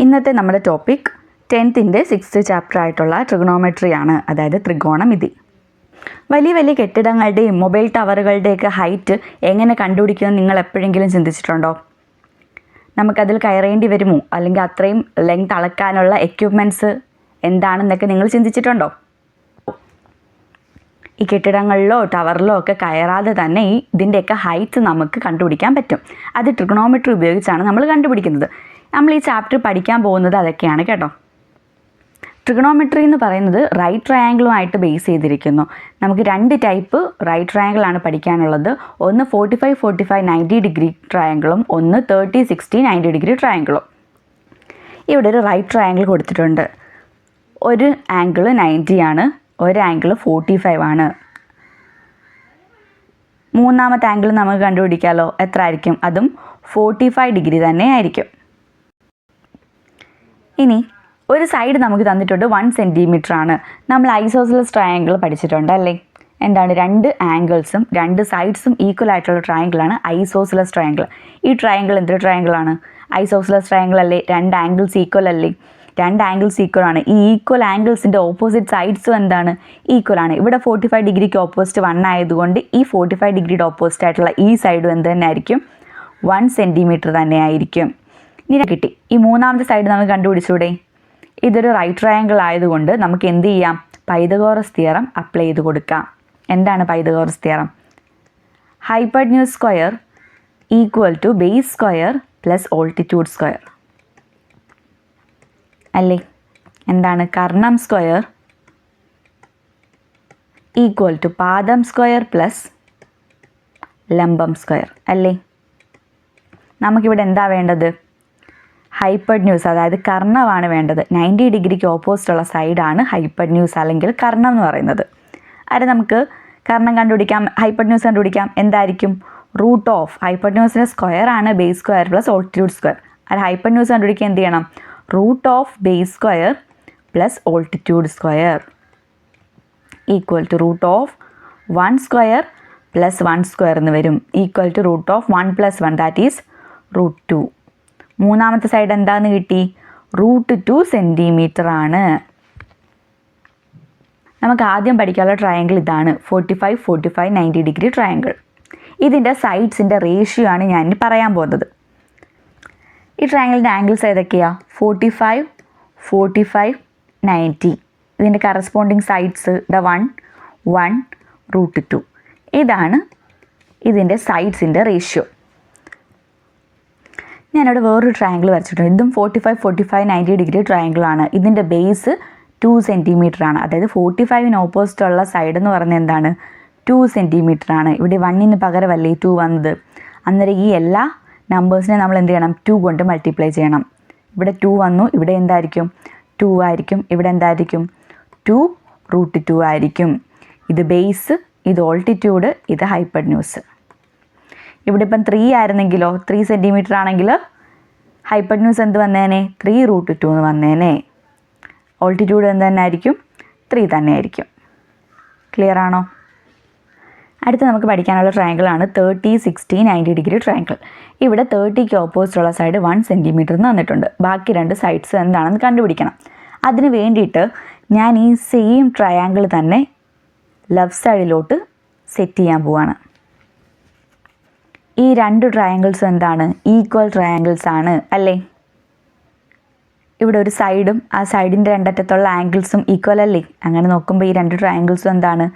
ഇന്നത്തെ നമ്മുടെ topic 10th 6th chapter ആയിട്ടുള്ള ട്രിഗണോമെട്രി ആണ്, അതായത് ത്രികോണമിതി. വലിയ വലിയ കെട്ടിടങ്ങളുടെയും മൊബൈൽ ടവറുകളുടെയൊക്കെ ഹൈറ്റ് എങ്ങനെ കണ്ടുപിടിക്കുമെന്ന് നിങ്ങൾ എപ്പോഴെങ്കിലും ചിന്തിച്ചിട്ടുണ്ടോ? നമുക്കതിൽ കയറേണ്ടി വരുമോ, അല്ലെങ്കിൽ അത്രയും ലെങ്ത് അളക്കാനുള്ള എക്യുപ്മെൻറ്റ്സ് എന്താണെന്നൊക്കെ നിങ്ങൾ ചിന്തിച്ചിട്ടുണ്ടോ? ഈ കെട്ടിടങ്ങളിലോ ടവറിലോ ഒക്കെ കയറാതെ തന്നെ ഇതിൻ്റെയൊക്കെ ഹൈറ്റ് നമുക്ക് കണ്ടുപിടിക്കാൻ പറ്റും. അത് ട്രിഗണോമെട്രി ഉപയോഗിച്ചാണ് നമ്മൾ കണ്ടുപിടിക്കുന്നത്. നമ്മൾ ഈ ചാപ്റ്റർ പഠിക്കാൻ പോകുന്നത് അതൊക്കെയാണ് കേട്ടോ. ട്രിഗണോമെട്രി എന്ന് പറയുന്നത് റൈറ്റ് ട്രയാങ്കിളുമായിട്ട് ബേസ് ചെയ്തിരിക്കുന്നു. നമുക്ക് 2 ടൈപ്പ് റൈറ്റ് ട്രയാങ്കിളാണ് പഠിക്കാനുള്ളത്. ഒന്ന് 45-45 90 ഡിഗ്രി ട്രയാങ്കിളും, ഒന്ന് 30-60 90 ഡിഗ്രി ട്രയാങ്കിളും. ഇവിടെ ഒരു റൈറ്റ് ട്രയാങ്കിൾ കൊടുത്തിട്ടുണ്ട്. ഒരു ആംഗിൾ 90 ആണ്, ഒരു ആംഗിൾ 45 ആണ്. മൂന്നാമത്തെ ആംഗിൾ നമുക്ക് കണ്ടുപിടിക്കാമല്ലോ, എത്ര ആയിരിക്കും? അതും 45 ഡിഗ്രി തന്നെ ആയിരിക്കും. ഇനി ഒരു സൈഡ് നമുക്ക് തന്നിട്ടുണ്ട് 1 സെൻറ്റിമീറ്റർ ആണ്. നമ്മൾ ഐസോസെലസ് ട്രയാങ്കിൾ പഠിച്ചിട്ടുണ്ട് അല്ലേ? എന്താണ്? 2 ആംഗിൾസും 2 സൈഡ്സും ഈക്വൽ ആയിട്ടുള്ള ട്രയാങ്കിളാണ് ഐസോസെലസ് ട്രയാങ്കിൾ. ഈ ട്രയാങ്കിൾ എന്തൊരു ട്രയാങ്കിളാണ്? ഐസോസെലസ് ട്രയാങ്കിൾ അല്ലേ? 2 ആംഗിൾസ് ഈക്വൽ അല്ലേ? 2 ആംഗിൾസ് ഈക്വൽ ആണ്. ഈ ഈക്വൽ ആംഗിൾസിൻ്റെ ഓപ്പോസിറ്റ് സൈഡ്സും എന്താണ്? ഈക്വൽ ആണ്. ഇവിടെ 45 ഡിഗ്രിക്ക് ഓപ്പോസിറ്റ് 1 ആയതുകൊണ്ട് ഈ 45 ഡിഗ്രിയുടെ ഓപ്പോസിറ്റ് ആയിട്ടുള്ള ഈ സൈഡും എന്ത് തന്നെ ആയിരിക്കും? 1 സെൻറ്റിമീറ്റർ തന്നെ ആയിരിക്കും. ഇനി കിട്ടി. ഈ മൂന്നാമത്തെ സൈഡ് നമുക്ക് കണ്ടുപിടിച്ചൂടെ? ഇതൊരു റൈറ്റ് ട്രയാങ്കിൾ ആയതുകൊണ്ട് നമുക്ക് എന്ത് ചെയ്യാം? പൈതഗോറസ് തിയറം അപ്ലൈ ചെയ്ത് കൊടുക്കാം. എന്താണ് Pythagoras theorem? Hypotenuse square equal to base square plus altitude square അല്ലേ? എന്താണ്? കർണം സ്ക്വയർ ഈക്വൽ ടു പാദം സ്ക്വയർ പ്ലസ് ലംബം സ്ക്വയർ അല്ലേ? നമുക്കിവിടെ എന്താ വേണ്ടത്? ഹൈപ്പർന്യൂസ്, അതായത് കർണമാണ് വേണ്ടത്. 90 ഡിഗ്രിക്ക് ഓപ്പോസിറ്റ് ഉള്ള സൈഡാണ് ഹൈപ്പർന്യൂസ് അല്ലെങ്കിൽ കർണം എന്ന് പറയുന്നത്. അത് നമുക്ക് കർണം കണ്ടുപിടിക്കാം, ഹൈപ്പർന്യൂസ് കണ്ടുപിടിക്കാം. എന്തായിരിക്കും? റൂട്ട് ഓഫ് ഹൈപ്പർന്യൂസിൻ്റെ സ്ക്വയർ ആണ് base square plus altitude square. അത് ഹൈപ്പർന്യൂസ് കണ്ടുപിടിക്കാൻ എന്ത് ചെയ്യണം? Root of base square plus altitude square equal to root of 1 square plus 1 square എന്ന് വരും. Equal to root of 1 + 1 that is root 2. മൂന്നാമത്തെ സൈഡ് എന്താണെന്ന് കിട്ടി? റൂട്ട് 2 സെൻറ്റിമീറ്റർ ആണ്. നമുക്ക് ആദ്യം പഠിക്കാനുള്ള ട്രയാങ്കിൾ ഇതാണ്, 45-45 90 ഡിഗ്രി ട്രയാങ്കിൾ. ഇതിൻ്റെ സൈഡ്സിൻ്റെ റേഷ്യോ ആണ് ഞാൻ ഇനി പറയാൻ പോകുന്നത്. ഈ ട്രയാങ്കിളിൻ്റെ ആംഗിൾസ് ഏതൊക്കെയാണ്? 45-45 90. ഇതിൻ്റെ കറസ്പോണ്ടിങ് സൈഡ്സ് 1 റൂട്ട് 2. ഇതാണ് ഇതിൻ്റെ സൈഡ്സിൻ്റെ റേഷ്യോ. ഞാനിവിടെ വേറൊരു ട്രയാങ്കിൾ വരച്ചിട്ടുണ്ട്. ഇതും 45-45 90 ഡിഗ്രി ട്രയാങ്കിളാണ്. ഇതിൻ്റെ ബേസ് 2 സെൻറ്റിമീറ്റർ ആണ്. അതായത് 45-ന് ഓപ്പോസിറ്റ് ഉള്ള സൈഡ് എന്ന് പറയുന്നത് എന്താണ്? 2 സെൻറ്റിമീറ്റർ ആണ്. ഇവിടെ 1-ന് പകരമല്ലേ 2 വന്നത്? അന്നേരം ഈ എല്ലാ നമ്പേഴ്സിനെ നമ്മൾ എന്ത് ചെയ്യണം? 2 കൊണ്ട് മൾട്ടിപ്ലൈ ചെയ്യണം. ഇവിടെ 2 വന്നു, ഇവിടെ എന്തായിരിക്കും? 2 ആയിരിക്കും. ഇവിടെ എന്തായിരിക്കും? 2 റൂട്ട് 2 ആയിരിക്കും. ഇത് ബേസ്, ഇത് ഓൾട്ടിറ്റ്യൂഡ്, ഇത് ഹൈപ്പർന്യൂസ്. ഇവിടെ ഇപ്പം 3 ആയിരുന്നെങ്കിലോ, 3 സെൻറ്റിമീറ്റർ ആണെങ്കിൽ ഹൈപ്പർന്യൂസ് എന്ത് വന്നേനെ? 3 റൂട്ട് 2 എന്ന് വന്നേനെ. ഓൾട്ടിറ്റ്യൂഡ് എന്ത് തന്നെ ആയിരിക്കും? 3 തന്നെ ആയിരിക്കും. ക്ലിയർ ആണോ? അടുത്ത് നമുക്ക് പഠിക്കാനുള്ള ട്രയാങ്കിളാണ് 30-60 90 ഡിഗ്രി ട്രയാങ്കിൾ. ഇവിടെ 30ക്ക് ഓപ്പോസിറ്റ് ഉള്ള സൈഡ് 1 സെൻറ്റിമീറ്റർ എന്ന് തന്നിട്ടുണ്ട്. ബാക്കി 2 സൈഡ്സ് എന്താണെന്ന് കണ്ടുപിടിക്കണം. അതിന് വേണ്ടിയിട്ട് ഞാൻ ഈ സെയിം ട്രയാങ്കിൾ തന്നെ ലെഫ്റ്റ് സൈഡിലോട്ട് സെറ്റ് ചെയ്യാൻ പോവാണ്. ഈ 2 ട്രയാങ്കിൾസും എന്താണ്? ഈക്വൽ ട്രയാങ്കിൾസ് ആണ് അല്ലേ? ഇവിടെ ഒരു സൈഡും ആ സൈഡിൻ്റെ 2 അറ്റത്തുള്ള ആംഗിൾസും ഈക്വൽ അല്ലേ? അങ്ങനെ നോക്കുമ്പോൾ ഈ 2 ട്രയാങ്കിൾസും എന്താണ്?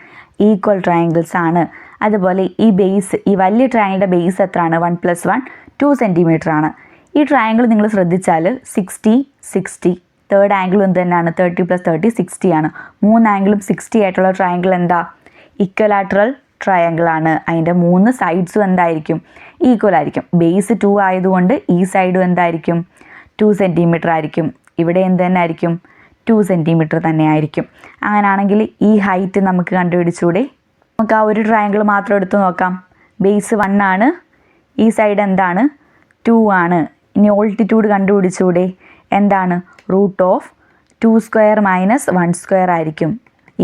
ഈക്വൽ ട്രയാങ്കിൾസ് ആണ്. അതുപോലെ ഈ ബേസ്, ഈ വലിയ ട്രയാങ്കിളിൻ്റെ ബേസ് എത്രയാണ്? 1 + 1 2 സെൻറ്റിമീറ്റർ ആണ്. ഈ ട്രയാങ്കിൾ നിങ്ങൾ ശ്രദ്ധിച്ചാൽ 60-60 തേർഡ് ആംഗിളും എന്ത് തന്നെയാണ്? 30 + 30 60 ആണ്. 3 ആംഗിളും 60 ആയിട്ടുള്ള ട്രയാങ്കിൾ എന്താ? ഇക്വലാറ്ററൽ ട്രയാങ്കിൾ ആണ്. അതിൻ്റെ 3 സൈഡ്സും എന്തായിരിക്കും? ഈക്വൽ ആയിരിക്കും. ബേസ് 2 ആയതുകൊണ്ട് ഈ സൈഡും എന്തായിരിക്കും? 2 സെൻറ്റിമീറ്റർ ആയിരിക്കും. ഇവിടെ എന്ത് തന്നെ ആയിരിക്കും? 2 സെൻറ്റിമീറ്റർ തന്നെ ആയിരിക്കും. അങ്ങനെയാണെങ്കിൽ ഈ ഹൈറ്റ് നമുക്ക് കണ്ടുപിടിച്ചൂടെ? നമുക്ക് ആ ഒരു ട്രയാങ്കിൾ മാത്രം എടുത്ത് നോക്കാം. ബേസ് 1 ആണ്, ഈ സൈഡ് എന്താണ്? 2 ആണ്. ഇനി ഓൾട്ടിറ്റ്യൂഡ് കണ്ടുപിടിച്ചൂടെ? എന്താണ്? Root of 2 square minus 1 square ആയിരിക്കും.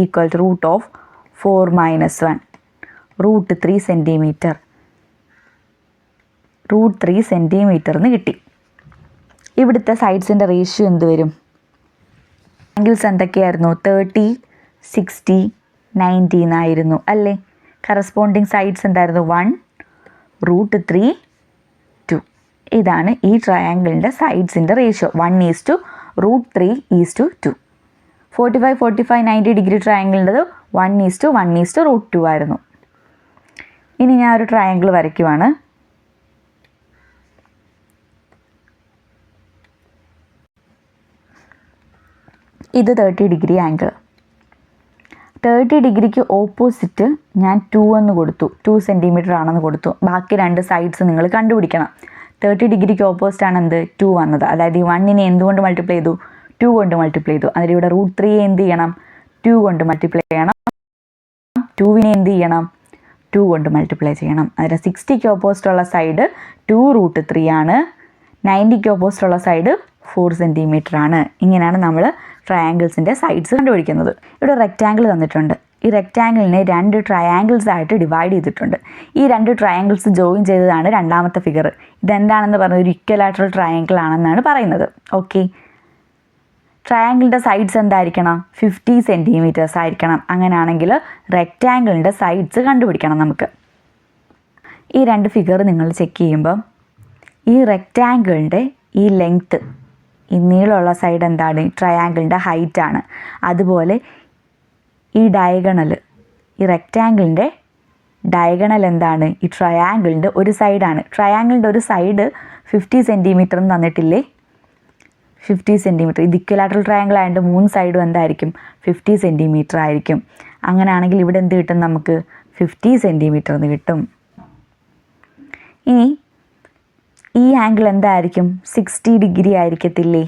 Equal to root of 4 - 1 root 3 centimetre. Root 3 centimetre എന്ന് കിട്ടി. ഇവിടുത്തെ സൈഡ്സിൻ്റെ റേഷ്യോ എന്ത് വരും? ആംഗിൾസ് എന്തൊക്കെയായിരുന്നു? 30, 60, 90 എന്നായിരുന്നു അല്ലേ? കറസ്പോണ്ടിങ് സൈഡ്സ് എന്തായിരുന്നു? 1, √3, 2. ഇതാണ് ഈ ട്രയാങ്കിളിൻ്റെ സൈഡ്സിൻ്റെ റേഷ്യോ. 1:√3:2. 45, 45, 90 ഡിഗ്രി ട്രയാങ്കിളിൻ്റെത് 1:1:√2 ആയിരുന്നു. ഇനി ഞാൻ ഒരു ട്രയാങ്കിൾ വരയ്ക്കുവാണ്. ഇത് 30 ഡിഗ്രി ആംഗിൾ. 30 ഡിഗ്രിക്ക് ഓപ്പോസിറ്റ് ഞാൻ 2 എന്ന് കൊടുത്തു, 2 സെൻറ്റിമീറ്റർ ആണെന്ന് കൊടുത്തു. ബാക്കി രണ്ട് സൈഡ്സ് നിങ്ങൾ കണ്ടുപിടിക്കണം. 30 ഡിഗ്രിക്ക് ഓപ്പോസിറ്റ് ആണ് എന്ത്? 2 വന്നത്. അതായത് ഈ 1നെ എന്തുകൊണ്ട് മൾട്ടിപ്ലൈ ചെയ്തു? 2 കൊണ്ട് മൾട്ടിപ്ലൈ ചെയ്തു. അതിൽ ഇവിടെ √3 എന്ത് ചെയ്യണം? 2 കൊണ്ട് മൾട്ടിപ്ലൈ ചെയ്യണം. 2വിനെ എന്ത് ചെയ്യണം? 2 കൊണ്ട് മൾട്ടിപ്ലൈ ചെയ്യണം. അതിൽ 60ക്ക് ഓപ്പോസിറ്റ് ഉള്ള സൈഡ് 2√3 ആണ്. 90ക്ക് ഓപ്പോസിറ്റ് ഉള്ള സൈഡ് 4 സെൻറ്റിമീറ്റർ ആണ്. ഇങ്ങനെയാണ് നമ്മൾ ട്രയാങ്കിൾസിൻ്റെ സൈഡ്സ് കണ്ടുപിടിക്കുന്നത്. ഇവിടെ റെക്റ്റാങ്കിൾ തന്നിട്ടുണ്ട്. ഈ റെക്റ്റാങ്കിളിനെ 2 ട്രയാങ്കിൾസ് ആയിട്ട് ഡിവൈഡ് ചെയ്തിട്ടുണ്ട്. ഈ 2 ട്രയാങ്കിൾസ് ജോയിൻ ചെയ്തതാണ് രണ്ടാമത്തെ ഫിഗർ. ഇതെന്താണെന്ന് പറയുന്നത്? ഒരു ഇക്വലാറ്ററൽ ട്രയാങ്കിൾ ആണെന്നാണ് പറയുന്നത്. ഓക്കെ, ട്രയാങ്കിളിൻ്റെ സൈഡ്സ് എന്തായിരിക്കണം? 50 സെൻറ്റിമീറ്റേഴ്സ് ആയിരിക്കണം. അങ്ങനെയാണെങ്കിൽ റെക്റ്റാങ്കിളിൻ്റെ സൈഡ്സ് കണ്ടുപിടിക്കണം നമുക്ക്. ഈ 2 ഫിഗർ നിങ്ങൾ ചെക്ക് ചെയ്യുമ്പം ഈ റെക്റ്റാങ്കിളിൻ്റെ ഈ ലെങ്ത്ത്, ഈ നീളമുള്ള സൈഡ് എന്താണ്? ട്രയാങ്കിളിൻ്റെ ഹൈറ്റാണ്. അതുപോലെ ഈ ഡയഗണൽ, ഈ റെക്റ്റാങ്കിളിൻ്റെ ഡയഗണൽ എന്താണ്? ഈ ട്രയാങ്കിളിൻ്റെ ഒരു സൈഡാണ്. ട്രയാങ്കിളിൻ്റെ ഒരു സൈഡ് 50 സെൻറ്റിമീറ്റർ എന്ന് തന്നിട്ടില്ലേ? 50 സെൻറ്റിമീറ്റർ. ഇത് ഇക്വലാറ്ററൽ ട്രയാങ്കിൾ ആയതുകൊണ്ട് 3 സൈഡും എന്തായിരിക്കും? 50 സെൻറ്റിമീറ്റർ ആയിരിക്കും. അങ്ങനെയാണെങ്കിൽ ഇവിടെ എന്ത് കിട്ടും നമുക്ക്? 50 സെൻറ്റിമീറ്റർ എന്ന് കിട്ടും. ഇനി ഈ ആംഗിൾ എന്തായിരിക്കും? 60 ഡിഗ്രി ആയിരിക്കത്തില്ലേ?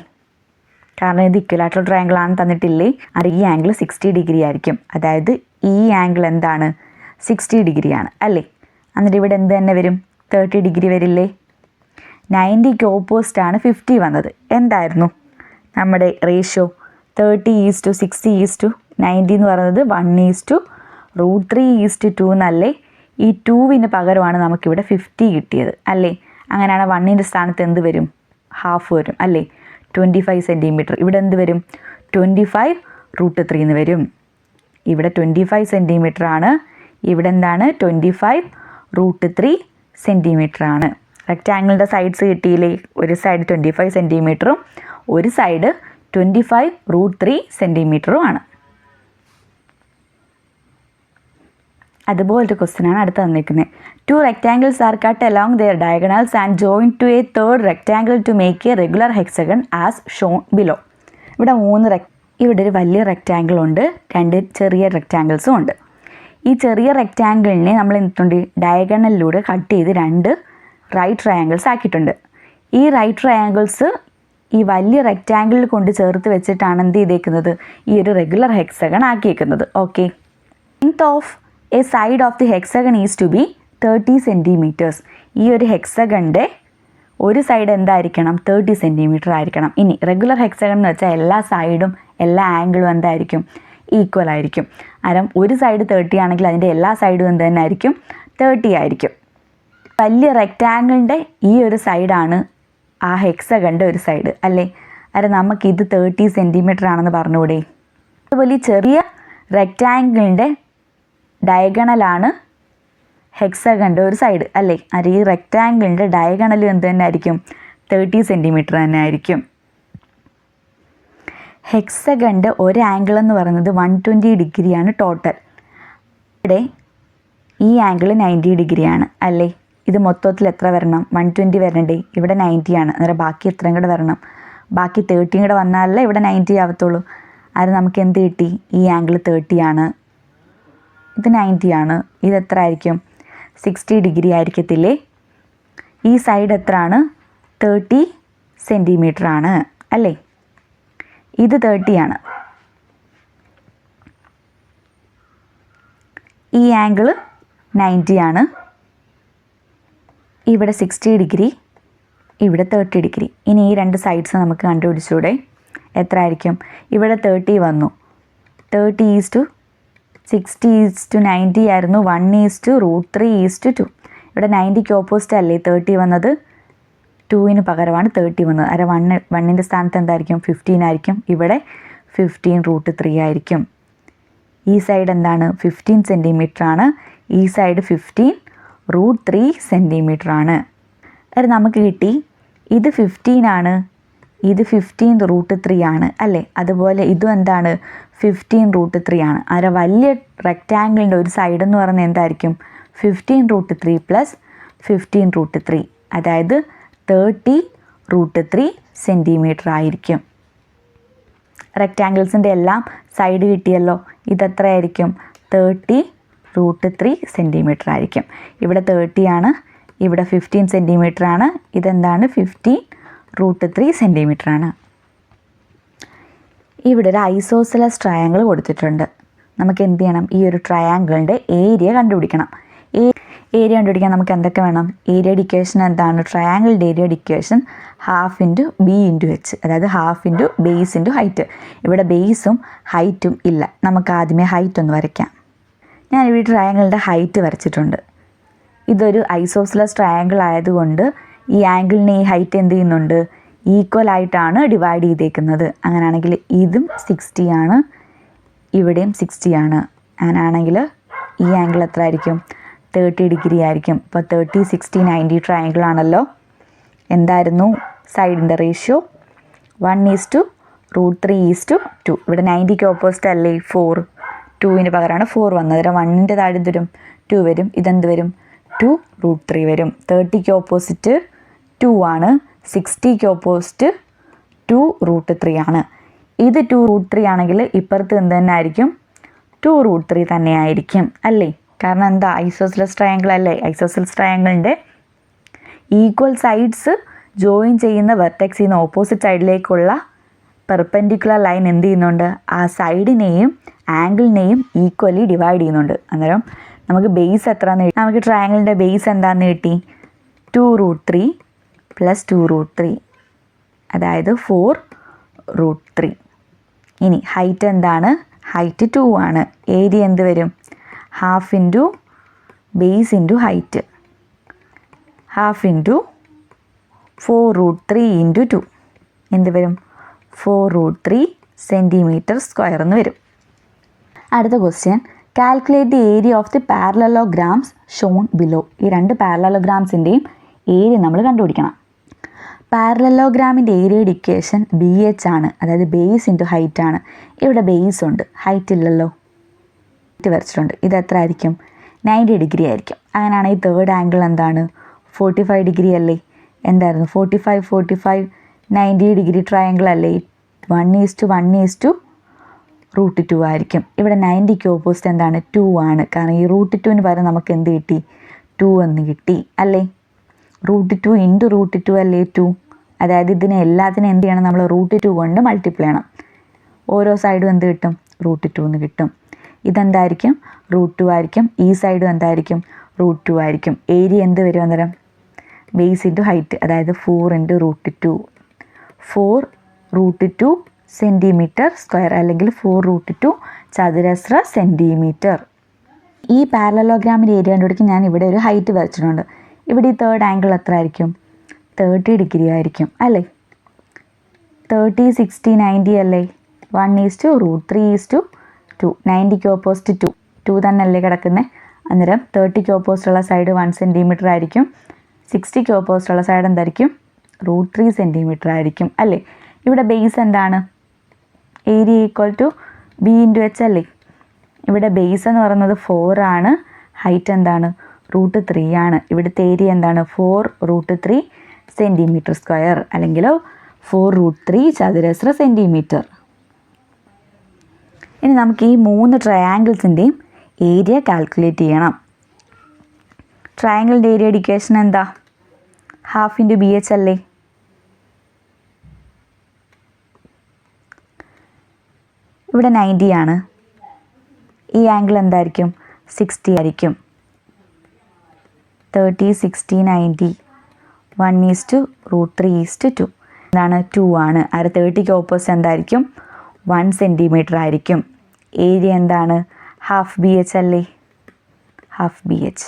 കാരണം ഇത് ഇക്വലാറ്ററൽ ട്രയാങ്കിൾ ആണ് തന്നിട്ടില്ലേ? അത് ഈ ആംഗിൾ 60 ഡിഗ്രി ആയിരിക്കും. അതായത് ഈ ആംഗിൾ എന്താണ്? 60 ഡിഗ്രിയാണ് അല്ലേ? എന്നിട്ട് ഇവിടെ എന്ത് തന്നെ വരും? 30 ഡിഗ്രി വരില്ലേ? 90ക്ക് ഓപ്പോസിറ്റ് ആണ് 50 വന്നത്. എന്തായിരുന്നു നമ്മുടെ റേഷ്യോ? 30:60:90 എന്ന് പറയുന്നത് 1:√3:2 എന്നല്ലേ? ഈ 2വിന് പകരമാണ് നമുക്കിവിടെ 50 കിട്ടിയത് അല്ലേ? അങ്ങനെയാണ് 1ൻ്റെ സ്ഥാനത്ത് എന്ത് വരും? ഹാഫ് വരും അല്ലേ? 25 സെൻറ്റിമീറ്റർ. ഇവിടെ എന്ത് വരും? 25√3 എന്ന് വരും. ഇവിടെ 25 സെൻറ്റിമീറ്റർ ആണ്. ഇവിടെ എന്താണ്? 25√3 സെൻറ്റിമീറ്റർ ആണ്. റെക്റ്റാങ്കിളിൻ്റെ സൈഡ്സ് കിട്ടിയില്ലേ? ഒരു സൈഡ് 25 സെൻറ്റിമീറ്ററും ഒരു സൈഡ് 25√3 സെൻറ്റിമീറ്ററും ആണ്. അതുപോലൊരു ക്വസ്റ്റ്യനാണ് അടുത്ത് തന്നിരിക്കുന്നത്. 2 rectangles are cut along their diagonals and joined to a third rectangle to make a regular hexagon as shown below. ഇവിടെ ഇവിടെ ഒരു വലിയ റെക്റ്റാങ്കിൾ ഉണ്ട്, 2 ചെറിയ റെക്റ്റാങ്കിൾസും ഉണ്ട്. ഈ ചെറിയ റെക്റ്റാങ്കിളിനെ നമ്മൾ എന്തുണ്ട്? ഡയഗണലിലൂടെ കട്ട് ചെയ്ത് 2 റൈറ്റ് ട്രയാങ്കിൾസ് ആക്കിയിട്ടുണ്ട്. ഈ റൈറ്റ് ട്രയാങ്കിൾസ് ഈ വലിയ റെക്റ്റാങ്കിളിൽ കൊണ്ട് ചേർത്ത് വെച്ചിട്ടാണ് എന്ത് ചെയ്തേക്കുന്നത്? ഈ ഒരു റെഗുലർ ഹെക്സഗൺ ആക്കിയേക്കുന്നത്. Okay, length of a side of the hexagon is to be 30 centimetres. ഈ ഒരു ഹെക്സഗണിൻ്റെ ഒരു സൈഡ് എന്തായിരിക്കണം? 30 സെൻറ്റിമീറ്റർ ആയിരിക്കണം. ഇനി റെഗുലർ ഹെക്സഗൺ എന്ന് വെച്ചാൽ എല്ലാ സൈഡും എല്ലാ ആംഗിളും എന്തായിരിക്കും? ഈക്വൽ ആയിരിക്കും. കാരണം ഒരു സൈഡ് 30 ആണെങ്കിൽ അതിൻ്റെ എല്ലാ സൈഡും എന്ത് തന്നെ ആയിരിക്കും? 30 ആയിരിക്കും. വലിയ റെക്റ്റാങ്കിളിൻ്റെ ഈ ഒരു സൈഡാണ് ആ ഹെക്സഗണിൻ്റെ ഒരു സൈഡ് അല്ലേ? അല്ല, നമുക്കിത് 30 സെൻറ്റിമീറ്റർ ആണെന്ന് പറഞ്ഞുകൂടെ? അതുപോലെ ഈ ചെറിയ റെക്റ്റാങ്കിളിൻ്റെ ഡയഗണലാണ് ഹെക്സഗണിൻ്റെ ഒരു സൈഡ് അല്ലേ? അത് ഈ റെക്റ്റാങ്കിളിൻ്റെ ഡയഗണലും എന്ത് തന്നെ ആയിരിക്കും? 30 സെൻറ്റിമീറ്റർ തന്നെ ആയിരിക്കും. ഹെക്സഗണിൻ്റെ ഒരു ആംഗിൾ എന്ന് പറയുന്നത് 120 ഡിഗ്രിയാണ് ടോട്ടൽ. ഇവിടെ ഈ ആംഗിൾ 90 ഡിഗ്രിയാണ് അല്ലേ? ഇത് മൊത്തത്തിൽ എത്ര വരണം? 120 വരണ്ടേ? ഇവിടെ 90 ആണ്. അന്നേരം ബാക്കി എത്രയും കൂടെ വരണം? ബാക്കി 30 കൂടെ വന്നാലല്ലേ ഇവിടെ 90 ആവത്തുള്ളൂ. അത് നമുക്ക് എന്ത് കിട്ടി? ഈ ആംഗിൾ 30 ആണ്, ഇത് 90 ആണ്. ഇത് എത്ര ആയിരിക്കും? 60 ഡിഗ്രി ആയിരിക്കത്തില്ലേ? ഈ സൈഡ് എത്ര ആണ്? 30 സെൻറ്റിമീറ്റർ ആണ് അല്ലേ? ഇത് 30 ആണ്. ഈ ആംഗിൾ 90 ആണ്. ഇവിടെ 60 ഡിഗ്രി, ഇവിടെ 30 ഡിഗ്രി. ഇനി ഈ 2 സൈഡ്സ് നമുക്ക് കണ്ടുപിടിച്ചൂടെ? എത്ര ആയിരിക്കും? ഇവിടെ 30 വന്നു, 30:60:90 ആയിരുന്നു. 1:√3:2. ഇവിടെ 90ക്ക് ഓപ്പോസിറ്റ് അല്ലേ 30 വന്നത്? 2ന് പകരമാണ് 30 വന്നത്. അര 1ൻ്റെ സ്ഥാനത്ത് എന്തായിരിക്കും 15 ആയിരിക്കും. ഇവിടെ 15√3 ആയിരിക്കും. ഈ സൈഡ് എന്താണ് 15 സെൻറ്റിമീറ്റർ ആണ്. ഈ സൈഡ് 15√3 സെൻറ്റിമീറ്റർ ആണ്. അത് നമുക്ക് കിട്ടി ഇത് 15 ആണ്, ഇത് 15√3 ആണ് അല്ലേ. അതുപോലെ ഇതും എന്താണ് 15√3 ആണ്. അര വലിയ റെക്റ്റാങ്കിളിൻ്റെ ഒരു സൈഡ് എന്ന് പറയുന്നത് എന്തായിരിക്കും 15√3 പ്ലസ് 15√3, അതായത് 30√3 സെൻറ്റിമീറ്റർ ആയിരിക്കും. റെക്റ്റാങ്കിൾസിൻ്റെ എല്ലാം സൈഡ് കിട്ടിയല്ലോ. ഇതെത്രയായിരിക്കും 30√3 സെൻറ്റിമീറ്റർ ആയിരിക്കും. ഇവിടെ 30 ആണ്, ഇവിടെ 15 സെൻറ്റിമീറ്റർ ആണ്. ഇതെന്താണ് 15√3 സെൻറ്റിമീറ്റർ ആണ്. ഇവിടെ ഒരു ഐസോസെലസ് ട്രയാങ്കിൾ കൊടുത്തിട്ടുണ്ട്. നമുക്ക് എന്ത് ചെയ്യണം, ഈ ഒരു ട്രയാങ്കിളിൻ്റെ ഏരിയ കണ്ടുപിടിക്കണം. ഏരിയ കണ്ടുപിടിക്കാൻ നമുക്ക് എന്തൊക്കെ വേണം? ഏരിയയുടെ ഇക്വേഷൻ എന്താണ്? ട്രയാങ്കിളിൻ്റെ ഏരിയയുടെ equation half into B into H, അതായത് half into base into height. ഇവിടെ ബേസും ഹൈറ്റും ഇല്ല. നമുക്ക് ആദ്യമേ ഹൈറ്റ് ഒന്ന് വരയ്ക്കാം. ഞാൻ ഈ ട്രയാങ്കിളിൻ്റെ ഹൈറ്റ് വരച്ചിട്ടുണ്ട്. ഇതൊരു ഐസോസെലസ് ട്രയാങ്കിൾ ആയതുകൊണ്ട് ഈ ആംഗിളിനെ ഈ ഹൈറ്റ് എന്ത് ചെയ്യുന്നുണ്ട്, ഈക്വൽ ആയിട്ടാണ് ഡിവൈഡ് ചെയ്തേക്കുന്നത്. അങ്ങനെയാണെങ്കിൽ ഇതും 60 ആണ്, ഇവിടെയും 60 ആണ്. അങ്ങനെയാണെങ്കിൽ ഈ ആംഗിൾ എത്ര ആയിരിക്കും? 30 ഡിഗ്രി ആയിരിക്കും. ഇപ്പോൾ 30, 60, 90 ട്രയാങ്കിൾ ആണല്ലോ. എന്തായിരുന്നു സൈഡിൻ്റെ റേഷ്യോ? 1:√3:2. ഇവിടെ 90ക്ക് ഓപ്പോസിറ്റ് അല്ലേ 4, 2ന് പകരമാണ് 4 വന്നത്. 1ൻ്റെ താഴെ എന്ത് വരും? 2 വരും. ഇതെന്ത് വരും? 2√3 വരും. 30ക്ക് ഓപ്പോസിറ്റ് 2 ആണ്, 60ക്ക് ഓപ്പോസിറ്റ് 2√3 ആണ്. ഇത് 2√3 ആണെങ്കിൽ ഇപ്പുറത്ത് എന്ത് തന്നെ ആയിരിക്കും? 2√3 തന്നെ ആയിരിക്കും അല്ലേ. കാരണം എന്താ, ഐസോസെലസ് ട്രയാങ്കിൾ അല്ലേ. ഐസോസെലസ് ട്രയാങ്കിളിൻ്റെ ഈക്വൽ സൈഡ്സ് ജോയിൻ ചെയ്യുന്ന വെർട്ടെക്സിൽ നിന്ന് ഓപ്പോസിറ്റ് സൈഡിലേക്കുള്ള പെർപെൻഡിക്കുലർ ലൈൻ എന്ത് ചെയ്യുന്നുണ്ട്? ആ സൈഡിനെയും ആംഗിളിനെയും ഈക്വലി ഡിവൈഡ് ചെയ്യുന്നുണ്ട്. അന്നേരം നമുക്ക് ബേസ് എത്രയാണെന്ന് കിട്ടി? നമുക്ക് ട്രയാങ്കിളിൻ്റെ ബേസ് എന്താണെന്ന് കിട്ടി? 2√3 പ്ലസ് 2√3, അതായത് 4√3. ഇനി ഹൈറ്റ് എന്താണ്? ഹൈറ്റ് 2 ആണ്. ഏരിയ എന്ത് വരും? Half into base into height, half into 4√3 into 2 എന്ത് വരും? 4√3 സെൻറ്റിമീറ്റർ സ്ക്വയർ എന്ന് വരും. അടുത്ത question, calculate the area of the parallelograms Sean below. ഈ രണ്ട് പാരലലോഗ്രാംസിൻ്റെയും ഏരിയ നമ്മൾ കണ്ടുപിടിക്കണം. പാരലലോഗ്രാമിൻ്റെ ഏരിയയുടെ ഇക്വേഷൻ BH ആണ്, അതായത് ബേസ് ഇൻറ്റു ഹൈറ്റ് ആണ്. ഇവിടെ ബേസ് ഉണ്ട്, ഹൈറ്റ് ഇല്ലല്ലോ. ഹൈറ്റ് വരച്ചിട്ടുണ്ട്. ഇത് എത്ര ആയിരിക്കും? 90 ഡിഗ്രി ആയിരിക്കും. അങ്ങനെയാണെങ്കിൽ തേർഡ് ആംഗിൾ എന്താണ്? 45 ഡിഗ്രി അല്ലേ. എന്തായിരുന്നു 45, 90 ഡിഗ്രി ട്രയാങ്കിൾ അല്ലേ. 1:1:√2 ആയിരിക്കും. ഇവിടെ 90ക്ക് ഓപ്പോസിറ്റ് എന്താണ്? 2 ആണ്. കാരണം ഈ √2ന് പകരം നമുക്ക് എന്ത് കിട്ടി? 2 എന്ന് കിട്ടി അല്ലേ. √2 ഇൻറ്റു √2 അല്ലേ 2. അതായത് ഇതിനെ എല്ലാത്തിനും എന്ത് ചെയ്യണം? നമ്മൾ √2 കൊണ്ട് മൾട്ടിപ്ലൈ ചെയ്യണം. ഓരോ സൈഡും എന്ത് കിട്ടും? √2 എന്ന് കിട്ടും. ഇതെന്തായിരിക്കും? √2 ആയിരിക്കും. ഈ സൈഡും എന്തായിരിക്കും? √2 ആയിരിക്കും. ഏരിയ എന്ത് വരും അന്നേരം? ബേസ് ഇൻറ്റു ഹൈറ്റ്, അതായത് 4 × √2, 4√2 സെൻറ്റിമീറ്റർ സ്ക്വയർ, അല്ലെങ്കിൽ 4√2 ചതുരശ്ര സെൻറ്റിമീറ്റർ. ഈ പാരലലോഗ്രാമിൻ്റെ ഏരിയ കണ്ടുപിടിക്കാൻ ഞാൻ ഇവിടെ ഒരു ഹൈറ്റ് വരച്ചിട്ടുണ്ട്. ഇവിടെ ഈ തേർഡ് ആംഗിൾ എത്ര ആയിരിക്കും? 30 ഡിഗ്രി ആയിരിക്കും അല്ലേ. 30, 60, 90 അല്ലേ. 1:√3:2. 90ക്ക് ഓപ്പോസിറ്റ് 2 തന്നെ അല്ലേ കിടക്കുന്നത്. അന്നേരം 30ക്ക് ഓപ്പോസിറ്റുള്ള സൈഡ് 1 സെൻറ്റിമീറ്റർ ആയിരിക്കും. 60ക്ക് ഓപ്പോസിറ്റുള്ള സൈഡ് എന്തായിരിക്കും? √3 സെൻറ്റിമീറ്റർ ആയിരിക്കും അല്ലേ. ഇവിടെ ബേസ് എന്താണ്? Area equal to B into H അല്ലേ. ഇവിടെ ബേസ് എന്ന് പറയുന്നത് 4 ആണ്, ഹൈറ്റ് എന്താണ്? √3 ആണ്. ഇവിടുത്തെ ഏരിയ എന്താണ്? 4√3 സെൻറ്റിമീറ്റർ സ്ക്വയർ, അല്ലെങ്കിൽ 4√3 ചതുരശ്ര സെൻറ്റിമീറ്റർ. ഇനി നമുക്ക് ഈ 3 ട്രയാങ്കിൾസിൻ്റെയും ഏരിയ കാൽക്കുലേറ്റ് ചെയ്യണം. ട്രയാങ്കിളിൻ്റെ ഏരിയയുടെ ഇക്വേഷൻ എന്താ? ഹാഫ് ഇൻറ്റു BH അല്ലേ. ഇവിടെ 90 ആണ്. ഈ ആംഗിൾ എന്തായിരിക്കും? 60 ആയിരിക്കും. 30, 60, 90, 1:√3:2. എന്താണ്? 2 ആണ്. 30ക്ക് ഓപ്പോസിറ്റ് എന്തായിരിക്കും? 1 സെൻറ്റിമീറ്റർ ആയിരിക്കും. ഏരിയ എന്താണ്? ഹാഫ് BH അല്ലേ. Half BH.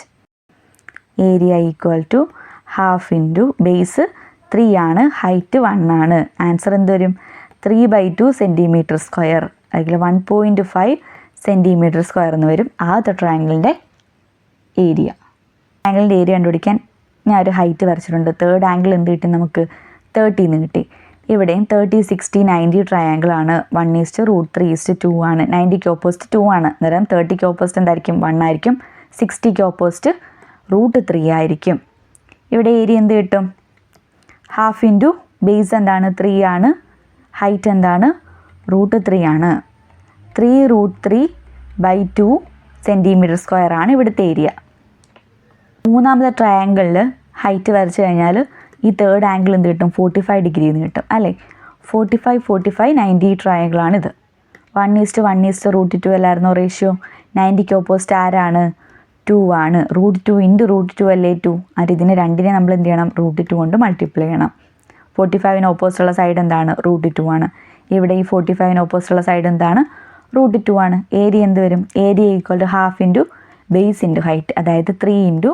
Area equal to half into base 3 ആണ്, ഹൈറ്റ് 1 ആണ്. ആൻസർ എന്ത് വരും? 3/2 സെൻറ്റിമീറ്റർ സ്ക്വയർ അല്ലെങ്കിൽ 1.5 സെൻറ്റിമീറ്റർ സ്ക്വയർ എന്ന് വരും ആദ്യത്തെ ട്രയാങ്കിളിൻ്റെ ഏരിയ. ട്രയാങ്കിളിൻ്റെ ഏരിയ കണ്ടുപിടിക്കാൻ ഞാൻ ഒരു ഹൈറ്റ് വരച്ചിട്ടുണ്ട്. തേർഡ് ആംഗിൾ എന്ത് കിട്ടി നമുക്ക്? 30 എന്ന് കിട്ടി. ഇവിടെയും 30, 60, 90 ട്രയാങ്കിളാണ്. 1:√3:2 ആണ്. 90ക്ക് ഓപ്പോസിറ്റ് 2 ആണ്. അന്നേരം 30ക്ക് ഓപ്പോസിറ്റ് എന്തായിരിക്കും? 1 ആയിരിക്കും. 60ക്ക് ഓപ്പോസിറ്റ് √3 ആയിരിക്കും. ഇവിടെ ഏരിയ എന്ത് കിട്ടും? ഹാഫ് ഇൻറ്റു ബേസ് എന്താണ്? 3 ആണ്. ഹൈറ്റ് എന്താണ്? √3 ആണ്. 3√3/2 സെൻറ്റിമീറ്റർ സ്ക്വയർ ആണ് ഇവിടുത്തെ ഏരിയ. മൂന്നാമത്തെ ട്രയാങ്കിളിൽ ഹൈറ്റ് വരച്ച് കഴിഞ്ഞാൽ ഈ തേർഡ് ആംഗിൾ എന്ത് കിട്ടും? 45 ഡിഗ്രി എന്ന് കിട്ടും അല്ലേ? 45, 45, 90 ട്രയാങ്കിളാണിത്. 1:1:√2 അല്ലായിരുന്നോ റേഷ്യോ? 90ക്ക് ഓപ്പോസിറ്റ് ആരാണ്? 2 ആണ്. √2 ഇൻറ്റു √2 അല്ലേ 2? അത് ഇതിനെ രണ്ടിനെ നമ്മൾ എന്ത് ചെയ്യണം? √2 കൊണ്ട് മൾട്ടിപ്ലൈ ചെയ്യണം. 45ന് ഓപ്പോസിറ്റുള്ള സൈഡ് എന്താണ്? √2 ആണ്. ഇവിടെ ഈ 45ന് ഓപ്പോസിറ്റുള്ള സൈഡ് എന്താണ്? √2 ആണ്. ഏരിയ എന്ത് വരും? Area equal to half into base into height, അതായത് 3 ഇൻറ്റു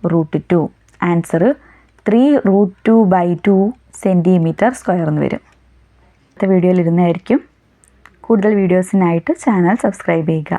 √2. ആൻസർ 3√2/2 സെൻറ്റിമീറ്റർ സ്ക്വയർ എന്ന് വരും. അടുത്ത വീഡിയോയിൽ ഇരുന്നായിരിക്കും. കൂടുതൽ വീഡിയോസിനായിട്ട് ചാനൽ സബ്സ്ക്രൈബ് ചെയ്യുക.